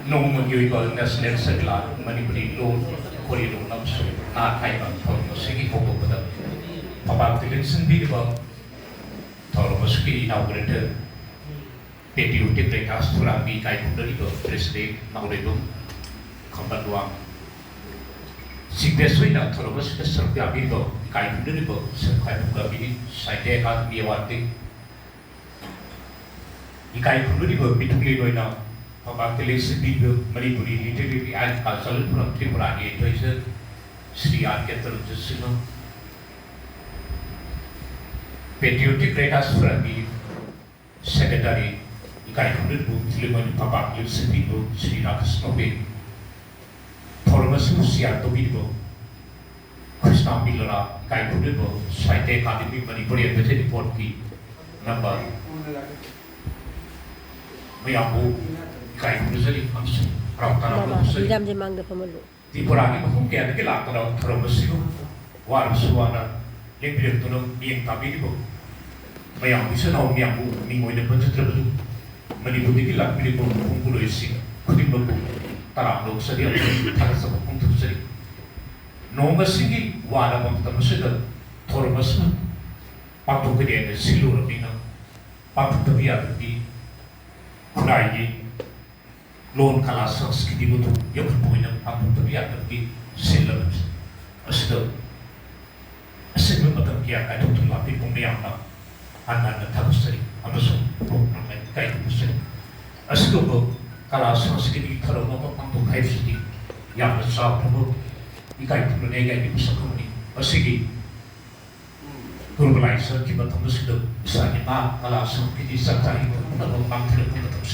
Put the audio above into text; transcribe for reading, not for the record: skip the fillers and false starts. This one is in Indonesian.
농문교육과 national segla Manipuri lo Kori lo namsu na kaiba thormo segi kokopada pabak tilen sendi ba thormo segi inaugurated Patriotic breakfast thura bi kai kundari ba president naurebo khambatwa sigdesoi na thormo segi sarpya bi ba kai kundari ba sarkai buka bi Sahitya Akademi award ikai kundari ba bituli loina Pabak tilen sendi ba Manipuri literary and cultural from Tripura advisor Sri Agartala Jusino Patriotic breakfast thura bi secretary ikai kundari ba tilen pabak tilen sendi ba Sri Rakasnobe thormo segi siar to bi ba Krishna Milora ikai kundari ba Sahitya Akademi Manipuri advisor report ki number Mayambu kai kundari amsu rautana kusari jam jemang de pemalu Tripura ki mahum kaya ke latara tharomasigo war suwana lebrir tono yang tabi di bo mayam bisa na Mayambu mingoi de panchatra Manipuri ki lakbili bo kumpulo isi kudim bo taram lok sari thar sab kumtu sari nomasigi wara bam tamasida thormasma patu kede silu rabina patu tabiya di kurai loan kala sanskiti butuh yang berpoinnya apa tapi ada di syllabus asal betul kia kai tu lapis pembiang nak anda terus seri amasuk ramai kai tu seri asal kala sanskiti kalau mau mampu kai sini yang besar pun ikai tu nega di pusat kami asigi globalizer kita terus sudah misalnya kala sanskiti sakai itu kita mampu terus